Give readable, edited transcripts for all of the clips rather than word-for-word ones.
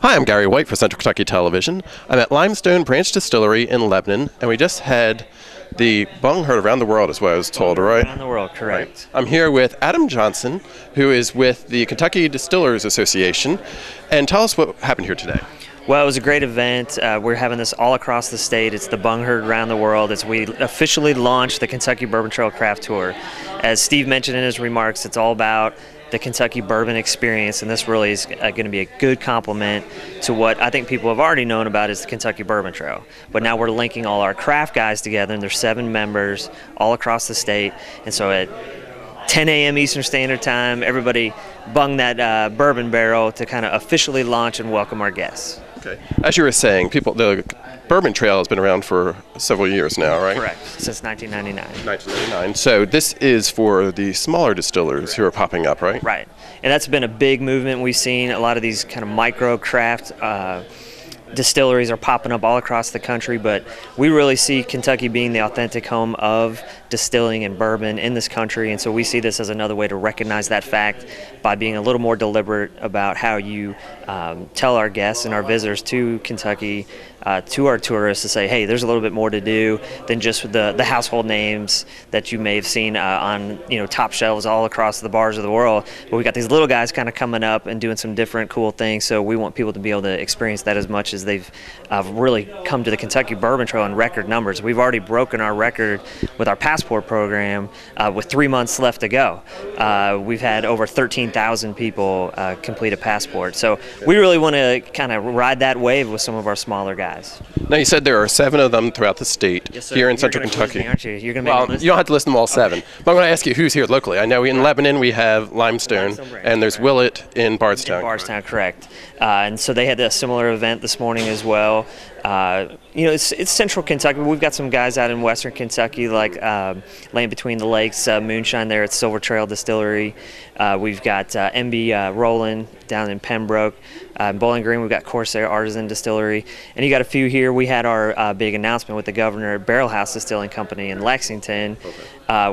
Hi, I'm Gary White for Central Kentucky Television. I'm at Limestone Branch Distillery in Lebanon, and we just had the bung heard around the world, is what I was told, right? Around the world, correct. Right. I'm here with Adam Johnson, who is with the Kentucky Distillers Association, and tell us what happened here today. Well, it was a great event. We're having this all across the state. It's the bung heard around the world as we officially launched the Kentucky Bourbon Trail Craft Tour. As Steve mentioned in his remarks, it's all about the Kentucky bourbon experience, and this really is going to be a good complement to what I think people have already known about is the Kentucky Bourbon Trail. But now we're linking all our craft guys together, and there's 7 members all across the state. And so at 10 a.m. Eastern Standard Time, everybody bung that bourbon barrel to kind of officially launch and welcome our guests. Okay. As you were saying, the Bourbon Trail has been around for several years now, right? Correct, since 1999. 1999. So this is for the smaller distillers who are popping up, right? Right, and that's been a big movement we've seen. A lot of these kind of micro craft distilleries are popping up all across the country, but we really see Kentucky being the authentic home of distilling and bourbon in this country, and so we see this as another way to recognize that fact by being a little more deliberate about how you tell our guests and our visitors to Kentucky, to our tourists, to say, hey, there's a little bit more to do than just the household names that you may have seen on top shelves all across the bars of the world. But we got these little guys kind of coming up and doing some different cool things, so we want people to be able to experience that as much as they've really come to the Kentucky Bourbon Trail in record numbers. We've already broken our record with our passport program with 3 months left to go. We've had over 13,000 people complete a passport. So we really want to kind of ride that wave with some of our smaller guys. Now, you said there are 7 of them throughout the state. Yes, sir. Here in You're Central gonna Kentucky. quiz me, aren't you? You're gonna Well, you don't have to list them all 7. Okay. But I'm going to ask you who's here locally. I know in Lebanon we have Limestone, and there's Willett in Bardstown. In Bardstown, correct. And so they had a similar event this morning as well. It's Central Kentucky. We've got some guys out in Western Kentucky, like Land Between the Lakes, Moonshine there at Silver Trail Distillery. We've got MB Roland down in Pembroke. In Bowling Green, we've got Corsair Artisan Distillery. And you got a few here. We had our big announcement with the governor at Barrel House Distilling Company in Lexington,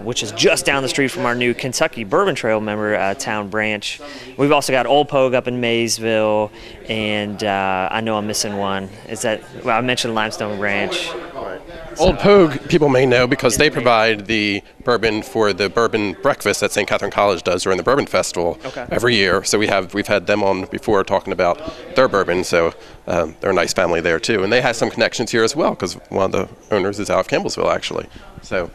which is just down the street from our new Kentucky Bourbon Trail member town branch. We've also got Old Pogue up in Maysville, and I know I'm missing one. I mentioned Limestone Branch. Right. Old Pogue, people may know because they provide the bourbon for the bourbon breakfast that St. Catherine College does during the Bourbon Festival every year. So we've had them on before talking about their bourbon. So they're a nice family there too, and they have some connections here as well because one of the owners is out of Campbellsville actually. So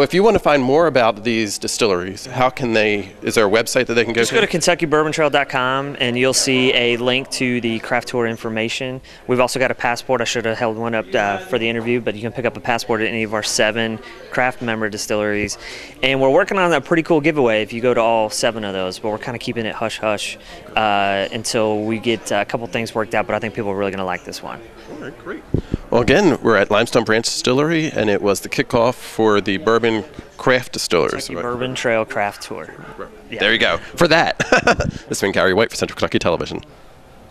if you want to find more about these distilleries, how can they, is there a website that they can go to? Just go to KentuckyBourbonTrail.com and you'll see a link to the craft tour information. We've also got a passport. I should have held one up for the interview, but you can pick up a passport at any of our 7 craft member distilleries. And we're working on a pretty cool giveaway if you go to all 7 of those, but we're kind of keeping it hush-hush until we get a couple things worked out, but I think people are really going to like this one. All right, great. Well, again, we're at Limestone Branch Distillery, and it was the kickoff for the Bourbon Craft Distillers. Kentucky Bourbon Trail Craft Tour. Yeah. There you go. For that. This has been Gary White for Central Kentucky Television.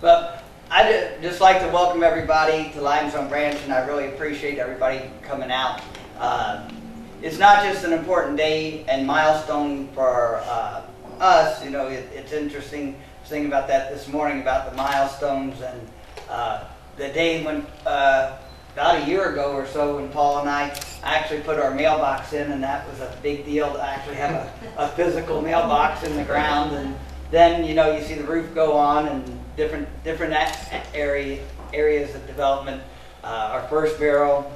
Well, I'd just like to welcome everybody to Limestone Branch, and I really appreciate everybody coming out. It's not just an important day and milestone for us. It's interesting thinking about that this morning, about the milestones and the day when about a year ago or so when Paul and I actually put our mailbox in, and that was a big deal to actually have a physical mailbox in the ground. And then you see the roof go on and different areas of development. Our first barrel.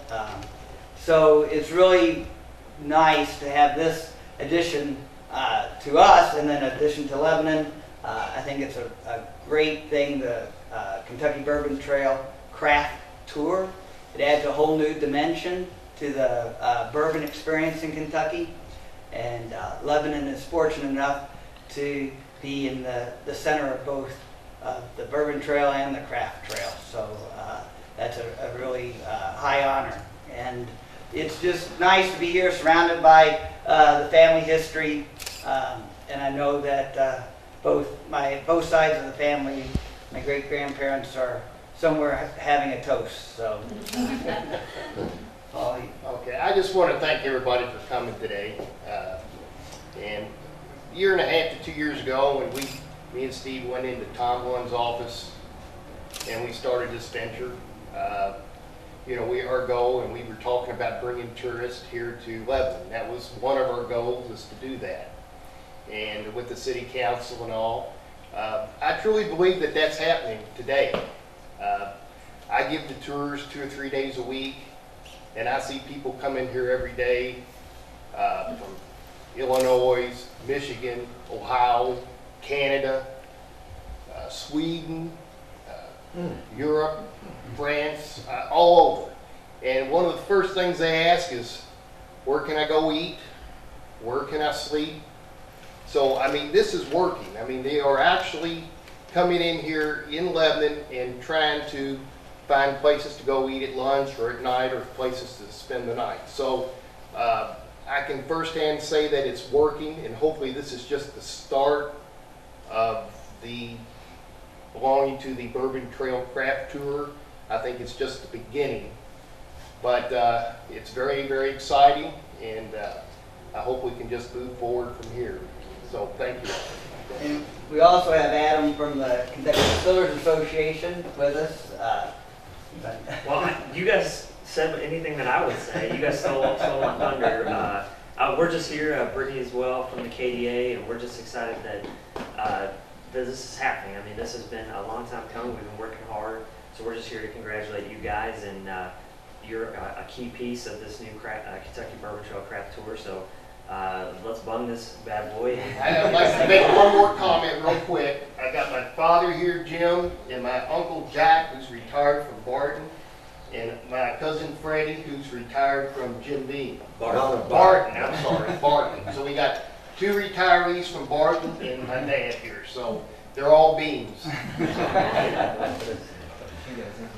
So it's really nice to have this addition to us, and then addition to Lebanon. I think it's a great thing. The Kentucky Bourbon Trail Craft Tour. It adds a whole new dimension to the bourbon experience in Kentucky, and Lebanon is fortunate enough to be in the center of both the Bourbon Trail and the Craft Trail. So that's a really high honor, and it's just nice to be here surrounded by the family history, and I know that both sides of the family, my great-grandparents are somewhere having a toast, so. Okay, I just want to thank everybody for coming today. And a year and a half to 2 years ago, when me and Steve went into Tom One's office and we started this venture. You know, our goal, and we were talking about bringing tourists here to Lebanon. That was one of our goals, was to do that. And with the city council and all, I truly believe that that's happening today. I give the tours 2 or 3 days a week, and I see people come in here every day from Illinois, Michigan, Ohio, Canada, Sweden, Europe, France, all over. And one of the first things they ask is, where can I go eat? Where can I sleep? So, I mean, this is working. I mean, they are actually coming in here in Lebanon and trying to find places to go eat at lunch or at night, or places to spend the night. So, I can firsthand say that it's working, and hopefully this is just the start of the belonging to the Bourbon Trail Craft Tour. I think it's just the beginning, but it's very, very exciting, and I hope we can just move forward from here. So thank you. And we also have Adam from the Kentucky Distillers Association with us. Well, you guys said anything that I would say. You guys stole my thunder. We're just here, Brittany as well from the KDA, and we're just excited that this is happening. I mean, this has been a long time coming. We've been working hard, so we're just here to congratulate you guys, and you're a key piece of this new Kentucky Bourbon Trail Craft Tour. So let's bung this bad boy. I'd like to make one more comment real quick. I got my father here, Jim, and my uncle Jack, who's retired from Barton, and my cousin Freddie, who's retired from Jim Beam. Barton, I'm sorry, Barton. So we got 2 retirees from Barton and my dad here, so they're all Beams.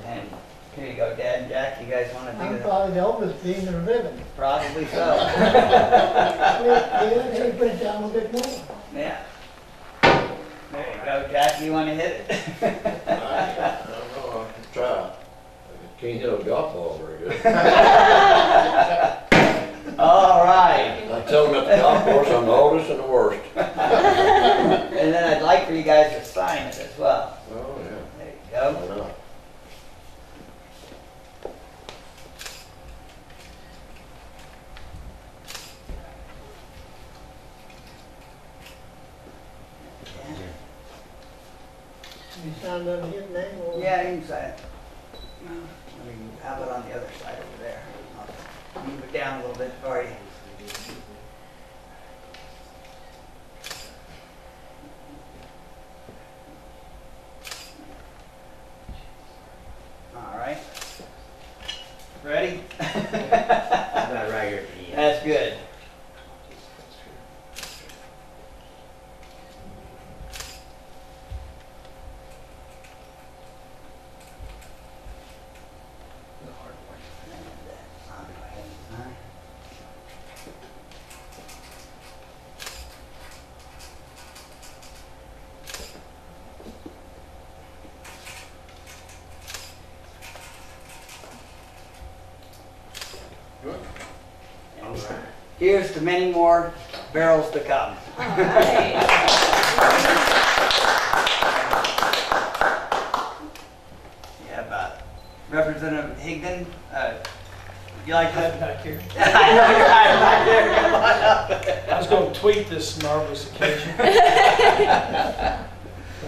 And here you go, Dad and Jack. You guys want to do I'm that? probably the oldest being in living. Probably so. Yeah, put it down a bit more. Yeah. There you go, Jack. You want to hit it? I don't know, I can try. I can't hit a golf ball very good. All right. I tell them at the golf course I'm the oldest and the worst. And then I'd like for you guys to sign it as well. Oh, yeah. There you go. Why not? You signed under his name or? Yeah, you can sign it. I mean, have it on the other side over there. I'll move it down a little bit for you. All right. Ready? About right here. That's good. Here's to many more barrels to come. All right. You have Representative Higdon. You like that? Back here. I know you're hiding back there. Come on up. I was going to tweet this marvelous occasion.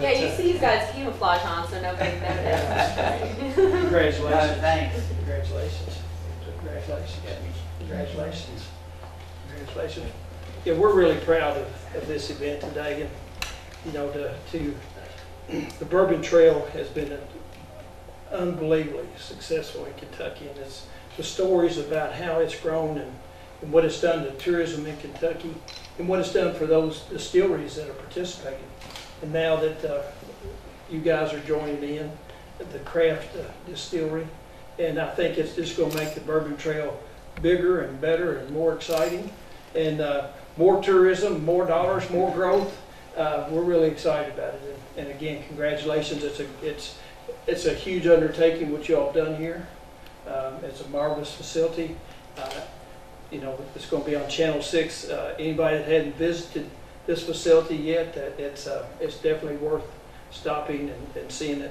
Yeah, you see he's got his camouflage on, so nobody noticed. Congratulations. No, thanks. Congratulations. Congratulations. Congratulations. Congratulations. Yeah, we're really proud of this event today, and you know, the Bourbon Trail has been unbelievably successful in Kentucky, and it's the stories about how it's grown and what it's done to tourism in Kentucky, and what it's done for those distilleries that are participating. And now that you guys are joining in the craft distillery, and I think it's just going to make the Bourbon Trail bigger and better and more exciting, and more tourism, more dollars, more growth. We're really excited about it. And again, congratulations. It's a huge undertaking what you all have done here. It's a marvelous facility. You know, it's going to be on Channel 6. Anybody that hadn't visited this facility yet, it's definitely worth stopping and seeing it.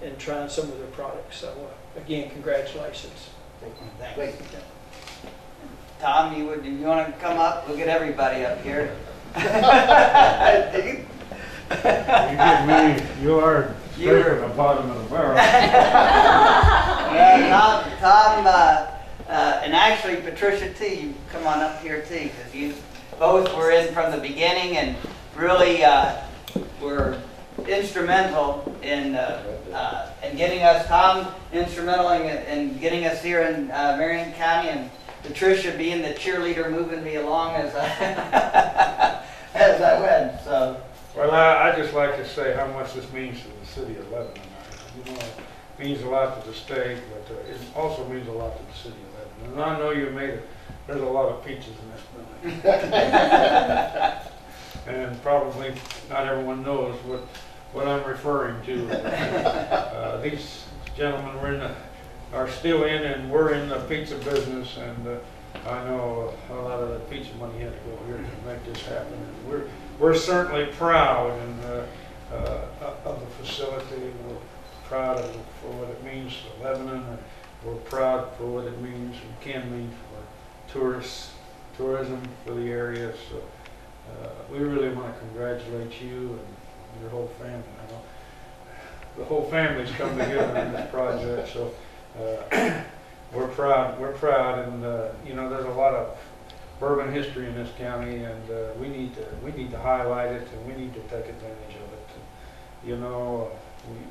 and trying some of their products. So again, congratulations. Thanks. Tom, you want to come up? We'll get everybody up here. You are straight from the bottom of the barrel. Tom, and actually Patricia too, you come on up here too, because you both were in from the beginning and really were instrumental in getting us, Tom instrumental in getting us here in Marion County, and Patricia being the cheerleader moving me along as as I went. So. Well, I just like to say how much this means to the city of Lebanon. You know, it means a lot to the state, but it also means a lot to the city of Lebanon. And I know you made it. There's a lot of peaches in this building. And probably not everyone knows what I'm referring to. These gentlemen are still in, and we're in the pizza business, and I know a lot of the pizza money had to go here to make this happen. And we're certainly proud of the facility. We're proud of it for what it means to Lebanon. And we're proud for what it means and can mean for tourism for the area. So we really want to congratulate you and your whole family. I know the whole family's come together in this project. So we're proud. We're proud, and you know, there's a lot of bourbon history in this county, and we need to highlight it, and we need to take advantage of it. And, you know,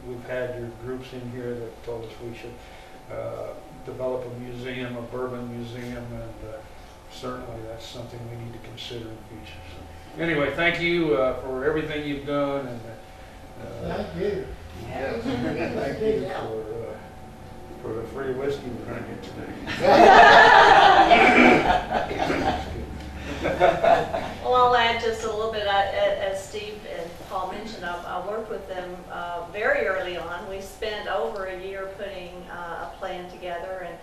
we've had your groups in here that told us we should develop a museum, a bourbon museum, and certainly that's something we need to consider in the future. So, anyway, thank you for everything you've done, and Thank you. thank you for the free whiskey we're going to get today. Well, I'll add just a little bit. As Steve and Paul mentioned, I worked with them very early on. We spent over a year putting a plan together, and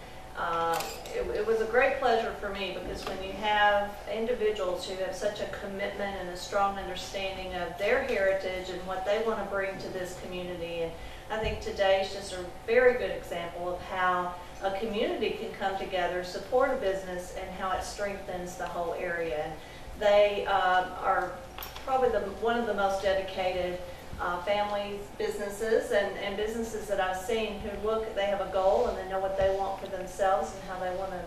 it was a great pleasure for me, because when you have individuals who have such a commitment and a strong understanding of their heritage and what they want to bring to this community, and I think today is just a very good example of how a community can come together, support a business, and how it strengthens the whole area. And they are probably one of the most dedicated family businesses and businesses that I've seen who they have a goal and they know what they want for themselves and how they want to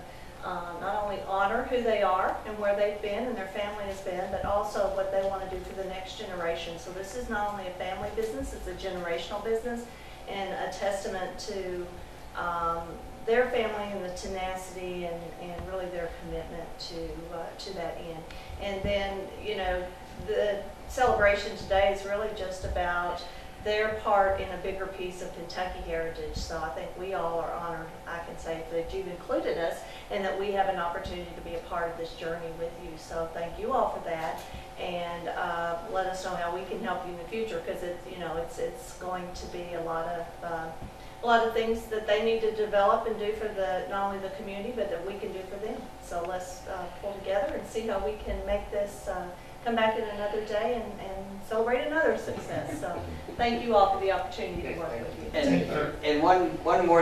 not only honor who they are and where they've been and their family has been, but also what they want to do for the next generation. So this is not only a family business, it's a generational business, and a testament to their family and the tenacity and really their commitment to that end. And then, you know, the celebration today is really just about their part in a bigger piece of Kentucky heritage. So I think we all are honored, I can say, that you've included us and that we have an opportunity to be a part of this journey with you. So thank you all for that, and let us know how we can help you in the future, because it's going to be a lot of things that they need to develop and do for not only the community, but that we can do for them. So let's pull together and see how we can make this come back in another day and celebrate another success. So thank you all for the opportunity to work with you. And one more